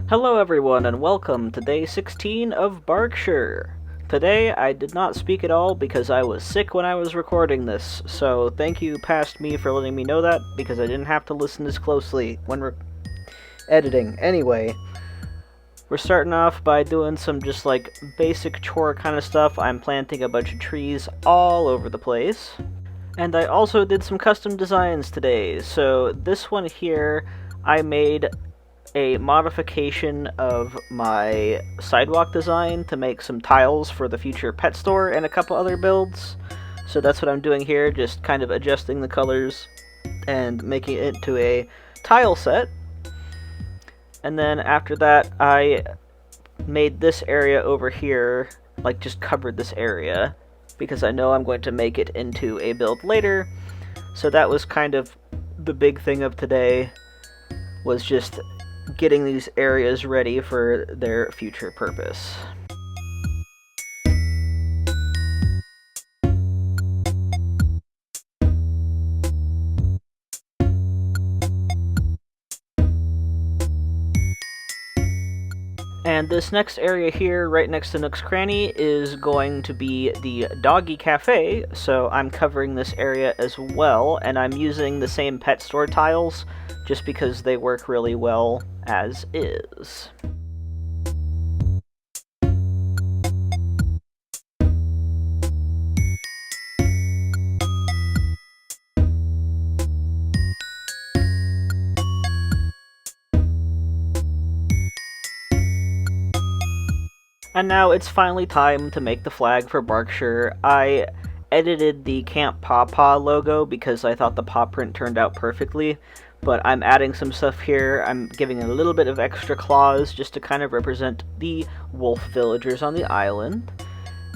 Hello everyone and welcome to day 16 of Berkshire. Today I did not speak at all because I was sick when I was recording this, so thank you past me for letting me know that because I didn't have to listen as closely when editing. Anyway, we're starting off by doing some just like basic chore kind of stuff. I'm planting a bunch of trees all over the place. And I also did some custom designs today. So this one here, I made a modification of my sidewalk design to make some tiles for the future pet store and a couple other builds. So that's what I'm doing here, just kind of adjusting the colors and making it into a tile set. And then after that, I made this area over here, like just covered this area, because I know I'm going to make it into a build later. So that was kind of the big thing of today, was just getting these areas ready for their future purpose. And this next area here, right next to Nook's Cranny, is going to be the Doggy Cafe, so I'm covering this area as well, and I'm using the same pet store tiles, just because they work really well as is. And now it's finally time to make the flag for Berkshire. I edited the Camp Paw Paw logo because I thought the paw print turned out perfectly, but I'm adding some stuff here. I'm giving a little bit of extra claws just to kind of represent the wolf villagers on the island.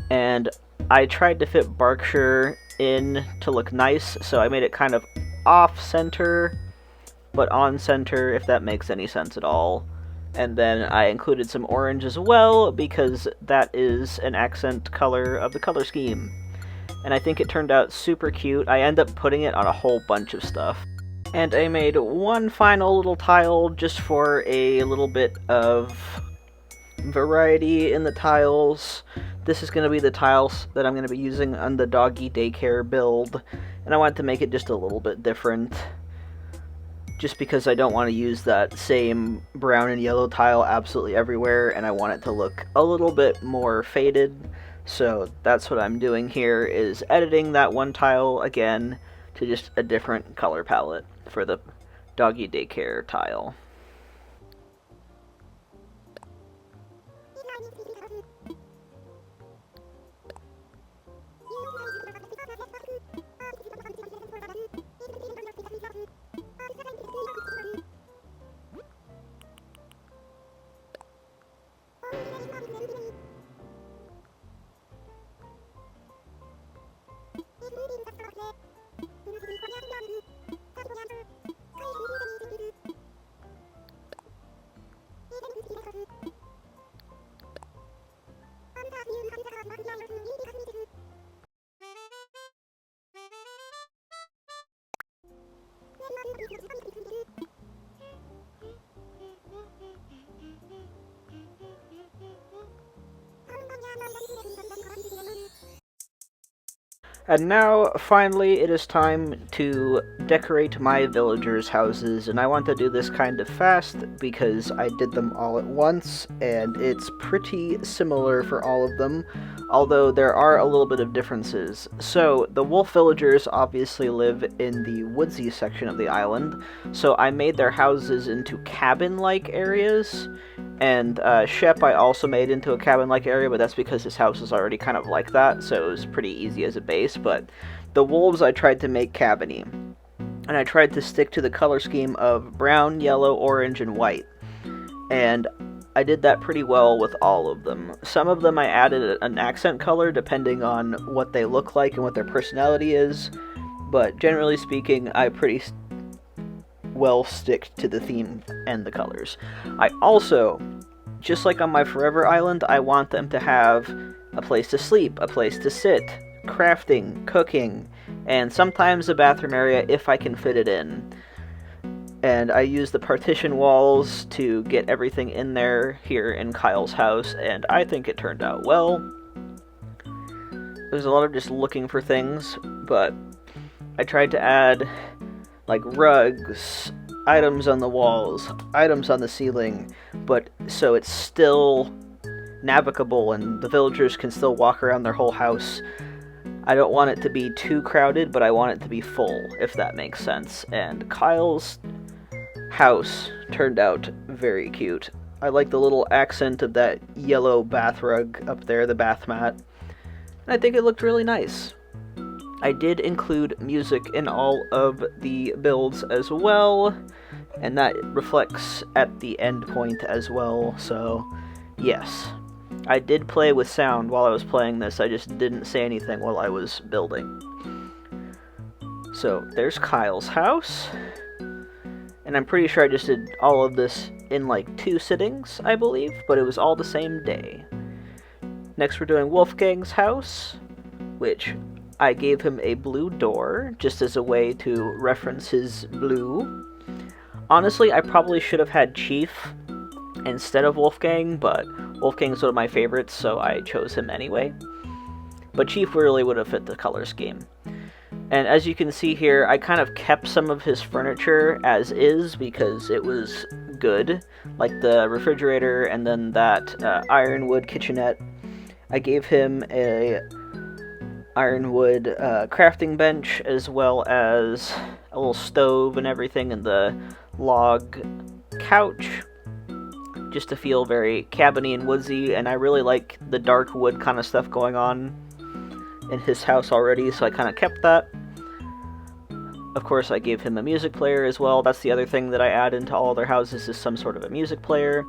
And I tried to fit Berkshire in to look nice, so I made it kind of off-center, but on-center, if that makes any sense at all. And then I included some orange as well, because that is an accent color of the color scheme. And I think it turned out super cute. I end up putting it on a whole bunch of stuff. And I made one final little tile just for a little bit of variety in the tiles. This is going to be the tiles that I'm going to be using on the doggy daycare build. And I wanted to make it just a little bit different, just because I don't want to use that same brown and yellow tile absolutely everywhere, and I want it to look a little bit more faded. So that's what I'm doing here, is editing that one tile again to just a different color palette for the doggy daycare tile. And now, finally, it is time to decorate my villagers' houses, and I want to do this kind of fast because I did them all at once, and it's pretty similar for all of them, although there are a little bit of differences. So, the wolf villagers obviously live in the woodsy section of the island, so I made their houses into cabin-like areas, and Shep I also made into a cabin-like area, but that's because his house is already kind of like that, so it was pretty easy as a base. But the wolves I tried to make cabin-y, and I tried to stick to the color scheme of brown, yellow, orange, and white. And I did that pretty well with all of them. Some of them I added an accent color depending on what they look like and what their personality is, but generally speaking, I pretty well stick to the theme and the colors. I also, just like on my Forever Island, I want them to have a place to sleep, a place to sit, crafting, cooking, and sometimes a bathroom area if I can fit it in. and I used the partition walls to get everything in there here in Kyle's house, and I think it turned out well. There's a lot of just looking for things, but I tried to add like rugs, items on the walls, items on the ceiling, but so it's still navigable and the villagers can still walk around their whole house. I don't want it to be too crowded, but I want it to be full, if that makes sense. And Kyle's house turned out very cute. I like the little accent of that yellow bath rug up there, the bath mat. And I think it looked really nice. I did include music in all of the builds as well, and that reflects at the end point as well, so yes. I did play with sound while I was playing this, I just didn't say anything while I was building. So, there's Kyle's house, and I'm pretty sure I just did all of this in like 2 sittings, I believe, but it was all the same day. Next we're doing Wolfgang's house, which I gave him a blue door, just as a way to reference his blue. Honestly, I probably should have had Chief instead of Wolfgang, but Wolfgang's one of my favorites, so I chose him anyway. But Chief really would have fit the color scheme. And as you can see here, I kind of kept some of his furniture as is because it was good, like the refrigerator and then that ironwood kitchenette. I gave him a ironwood crafting bench as well as a little stove and everything, and the log couch, just to feel very cabiny and woodsy. And I really like the dark wood kind of stuff going on in his house already, so I kind of kept that. Of course, I gave him a music player as well. That's the other thing that I add into all their houses, is some sort of a music player.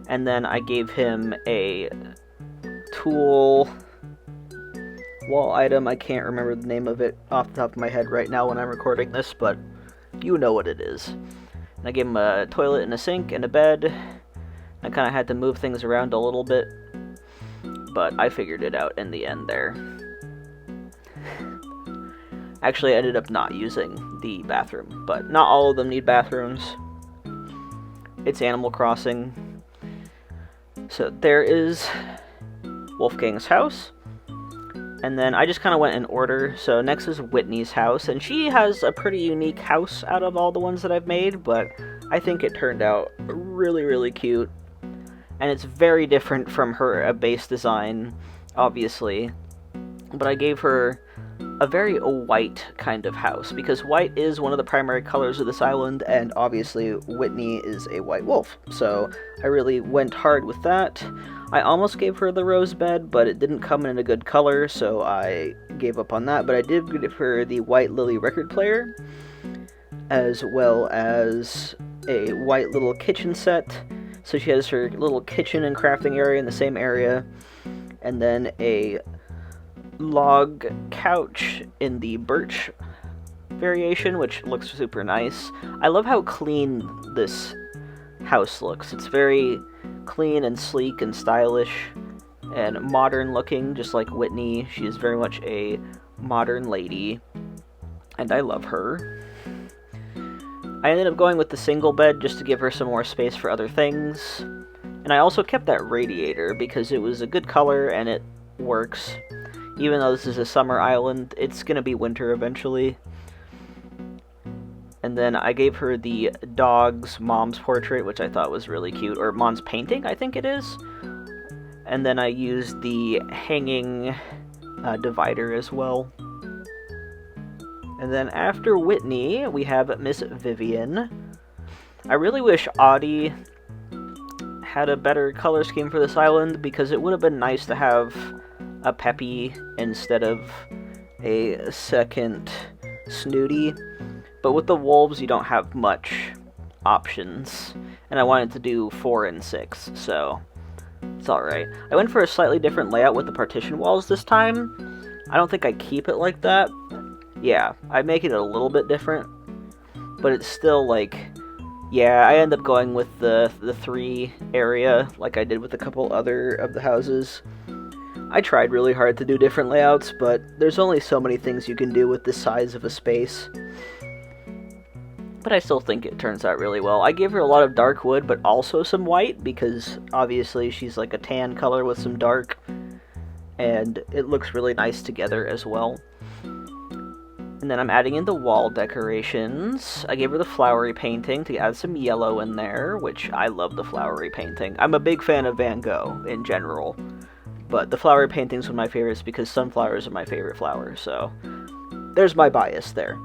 And then I gave him a tool wall item. I can't remember the name of it off the top of my head right now when I'm recording this, but you know what it is. And I gave him a toilet and a sink and a bed. I kind of had to move things around a little bit, but I figured it out in the end there. Actually, I ended up not using the bathroom, but not all of them need bathrooms. It's Animal Crossing. So there is Wolfgang's house. And then I just kind of went in order. So next is Whitney's house, and she has a pretty unique house out of all the ones that I've made, but I think it turned out really, really cute. And it's very different from her base design, obviously. But I gave her a very white kind of house, because white is one of the primary colors of this island, and obviously Whitney is a white wolf, so I really went hard with that. I almost gave her the rose bed, but it didn't come in a good color, so I gave up on that, but I did give her the white lily record player, as well as a white little kitchen set, so she has her little kitchen and crafting area in the same area, and then a log couch in the birch variation, which looks super nice. I love how clean this house looks. It's very clean and sleek and stylish and modern looking, just like Whitney. She is very much a modern lady, and I love her. I ended up going with the single bed just to give her some more space for other things, and I also kept that radiator because it was a good color and it works. Even though this is a summer island, it's gonna be winter eventually. And then I gave her the dog's mom's portrait, which I thought was really cute, or mom's painting, I think it is. And then I used the hanging divider as well. And then after Whitney, we have Miss Vivian. I really wish Audie had a better color scheme for this island, because it would have been nice to have a Peppy instead of a second Snooty. But with the wolves, you don't have much options. And I wanted to do 4 and 6, so it's alright. I went for a slightly different layout with the partition walls this time. I don't think I keep it like that. Yeah, I make it a little bit different. But it's still like, yeah, I end up going with the 3 area like I did with a couple other of the houses. I tried really hard to do different layouts, but there's only so many things you can do with this size of a space. but I still think it turns out really well. I gave her a lot of dark wood, but also some white, because obviously she's like a tan color with some dark, and it looks really nice together as well. And then I'm adding in the wall decorations. I gave her the flowery painting to add some yellow in there, which I love the flowery painting. I'm a big fan of Van Gogh in general, but the flowery painting's one of my favorites because sunflowers are my favorite flower, so there's my bias there.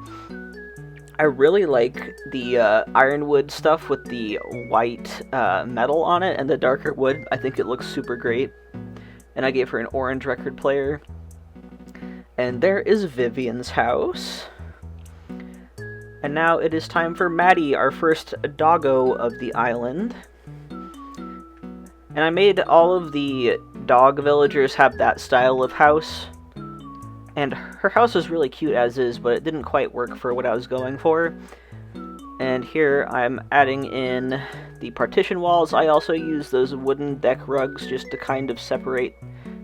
I really like the ironwood stuff with the white metal on it and the darker wood. I think it looks super great. And I gave her an orange record player. And there is Vivian's house. And now it is time for Maddie, our first doggo of the island. And I made all of the dog villagers have that style of house. And her house is really cute as is, but it didn't quite work for what I was going for. And here I'm adding in the partition walls. I also use those wooden deck rugs just to kind of separate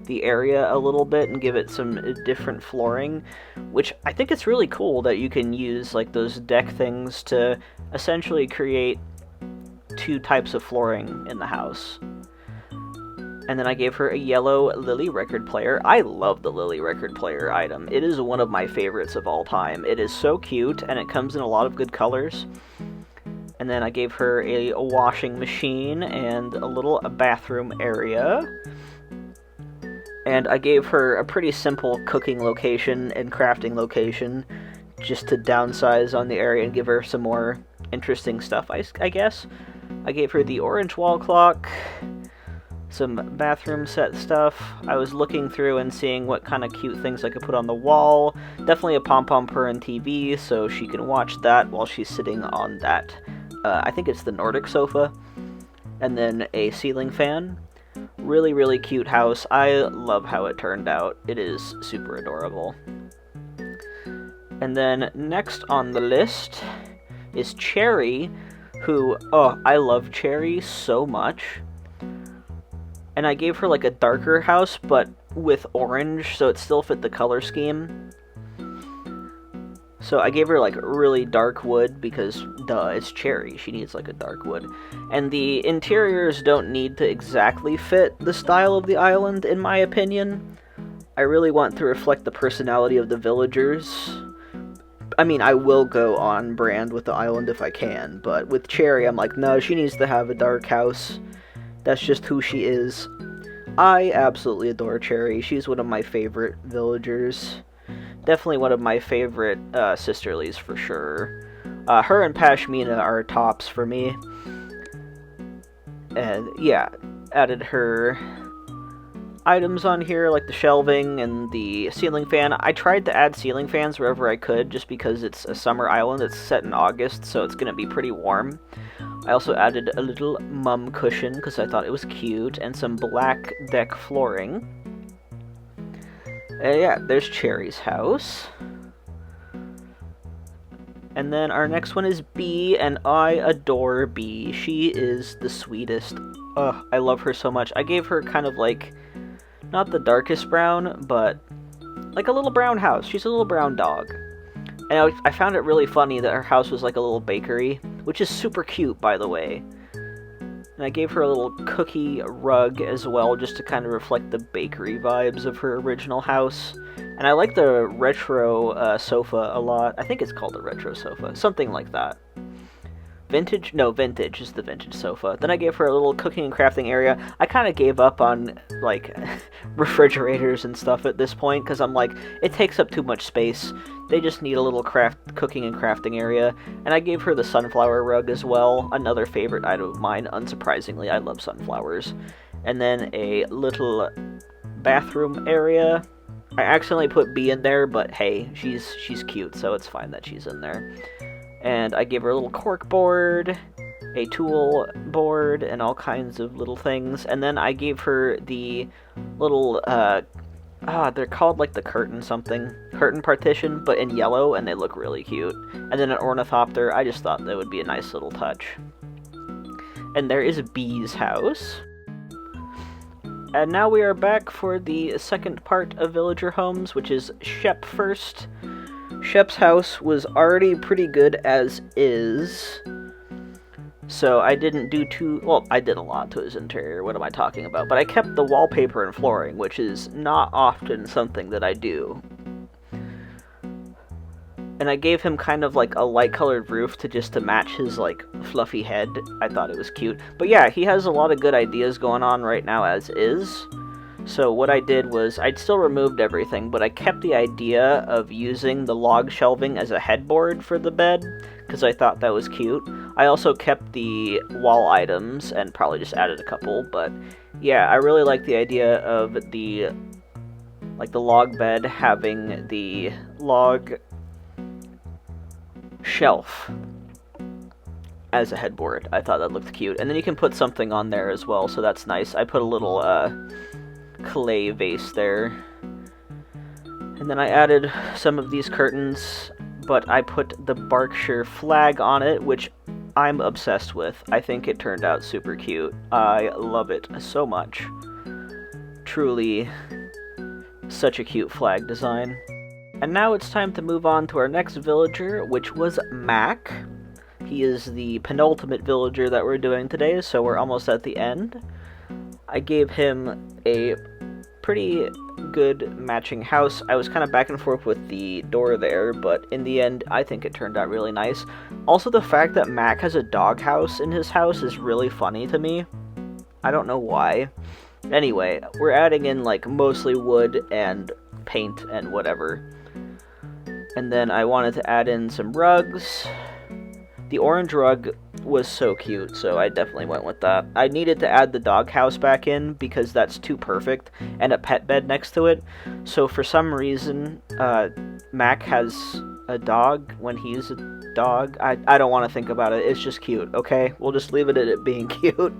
the area a little bit and give it some different flooring, which I think it's really cool that you can use like those deck things to essentially create two types of flooring in the house. And then I gave her a yellow Lily record player. I love the Lily record player item. It is one of my favorites of all time. It is so cute, and it comes in a lot of good colors. And then I gave her a washing machine and a little bathroom area. And I gave her a pretty simple cooking location and crafting location, just to downsize on the area and give her some more interesting stuff, I guess. I gave her the orange wall clock, some bathroom set stuff. I was looking through and seeing what kind of cute things I could put on the wall. Definitely a pom-pom purring TV, so she can watch that while she's sitting on that, I think it's the Nordic sofa. And then a ceiling fan. Really, really cute house. I love how it turned out. It is super adorable. And then next on the list is Cherry, who, oh, I love Cherry so much. And I gave her like a darker house, but with orange, so it still fit the color scheme. So I gave her like really dark wood because, duh, it's Cherry. She needs like a dark wood. And the interiors don't need to exactly fit the style of the island, in my opinion. I really want to reflect the personality of the villagers. I mean, I will go on brand with the island if I can, but with Cherry, I'm like, no, she needs to have a dark house. That's just who she is. I absolutely adore Cherry. She's one of my favorite villagers. Definitely one of my favorite sisterlies for sure. Her and Pashmina are tops for me. And yeah, added her items on here like the shelving and the ceiling fan. I tried to add ceiling fans wherever I could just because it's a summer island. It's set in August, so it's going to be pretty warm. I also added a little mum cushion because I thought it was cute, and some black deck flooring. Yeah, there's Cherry's house. And then our next one is Bee, and I adore Bee. She is the sweetest. Ugh, I love her so much. I gave her kind of like, not the darkest brown, but like a little brown house. She's a little brown dog. And I found it really funny that her house was like a little bakery, which is super cute, by the way. And I gave her a little cookie rug as well, just to kind of reflect the bakery vibes of her original house. And I like the retro sofa a lot. I think it's called a retro sofa, something like that. Vintage? No, vintage is the vintage sofa. Then I gave her a little cooking and crafting area. I kind of gave up on, like, refrigerators and stuff at this point, because I'm like, it takes up too much space. They just need a little cooking and crafting area. And I gave her the sunflower rug as well, another favorite item of mine. Unsurprisingly, I love sunflowers. And then a little bathroom area. I accidentally put Bee in there, but hey, she's cute, so it's fine that she's in there. And I gave her a little cork board, a tool board, and all kinds of little things. And then I gave her the little, they're called like the curtain partition, but in yellow, and they look really cute. And then an ornithopter. I just thought that would be a nice little touch. And there is Bee's house. And now we are back for the second part of Villager Homes, which is Shep First, Shep's house was already pretty good as is, so I didn't do well, I did a lot to his interior, what am I talking about? But I kept the wallpaper and flooring, which is not often something that I do. And I gave him kind of like a light-colored roof to match his like fluffy head. I thought it was cute. But yeah, he has a lot of good ideas going on right now as is. So what I did was, I'd still removed everything, but I kept the idea of using the log shelving as a headboard for the bed, because I thought that was cute. I also kept the wall items, and probably just added a couple, but yeah, I really like the idea of the log bed having the log shelf as a headboard. I thought that looked cute. And then you can put something on there as well, so that's nice. I put a little clay vase there. And then I added some of these curtains, but I put the Berkshire flag on it, which I'm obsessed with. I think it turned out super cute. I love it so much. Truly such a cute flag design. And now it's time to move on to our next villager, which was Mac. He is the penultimate villager that we're doing today, so we're almost at the end. I gave him a pretty good matching house. I was kind of back and forth with the door there, but in the end, I think it turned out really nice. Also, the fact that Mac has a doghouse in his house is really funny to me. I don't know why. Anyway, we're adding in like mostly wood and paint and whatever. And then I wanted to add in some rugs. The orange rug was so cute, so I definitely went with that. I needed to add the doghouse back in because that's too perfect, and a pet bed next to it. So for some reason, Mac has a dog when he's a dog. I don't want to think about it. It's just cute, okay? We'll just leave it at it being cute.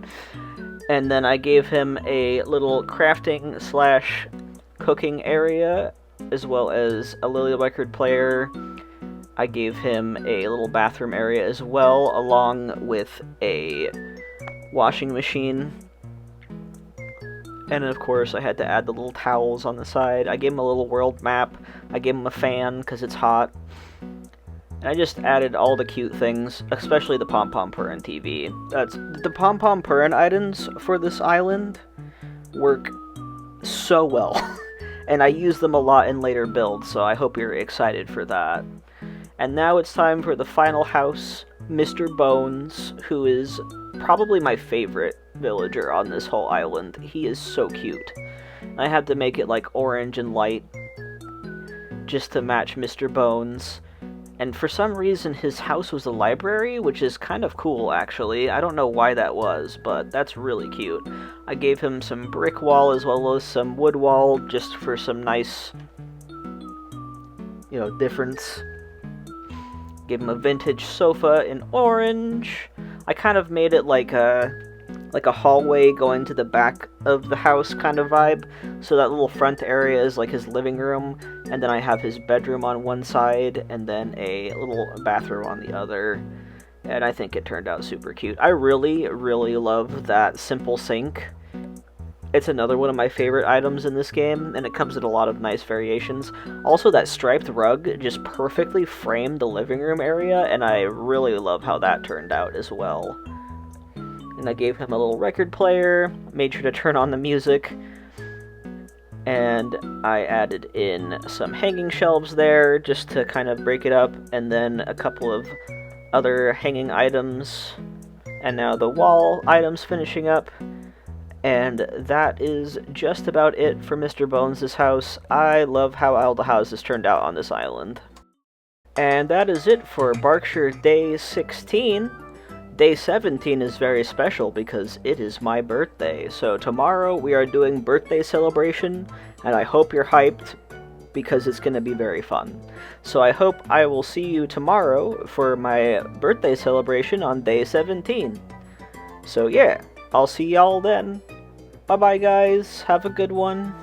And then I gave him a little crafting / cooking area, as well as a Lily record player. I gave him a little bathroom area as well, along with a washing machine. And of course, I had to add the little towels on the side. I gave him a little world map. I gave him a fan because it's hot. And I just added all the cute things, especially the Pom-Pom Purin TV. The Pom-Pom Purin items for this island work so well. And I use them a lot in later builds, so I hope you're excited for that. And now it's time for the final house, Mr. Bones, who is probably my favorite villager on this whole island. He is so cute. I had to make it like orange and light just to match Mr. Bones. And for some reason his house was a library, which is kind of cool actually. I don't know why that was, but that's really cute. I gave him some brick wall as well as some wood wall just for some nice, difference. Gave him a vintage sofa in orange. I kind of made it like a hallway going to the back of the house kind of vibe. So that little front area is like his living room, and then I have his bedroom on one side, and then a little bathroom on the other. And I think it turned out super cute. I really, really love that simple sink. It's another one of my favorite items in this game, and it comes in a lot of nice variations. Also, that striped rug just perfectly framed the living room area, and I really love how that turned out as well. And I gave him a little record player, made sure to turn on the music, and I added in some hanging shelves there just to kind of break it up, and then a couple of other hanging items, and now the wall items finishing up. And that is just about it for Mr. Bones' house. I love how all the houses turned out on this island. And that is it for Berkshire Day 16. Day 17 is very special because it is my birthday. So tomorrow we are doing birthday celebration, and I hope you're hyped because it's going to be very fun. So I hope I will see you tomorrow for my birthday celebration on Day 17. So yeah. I'll see y'all then. Bye-bye, guys. Have a good one.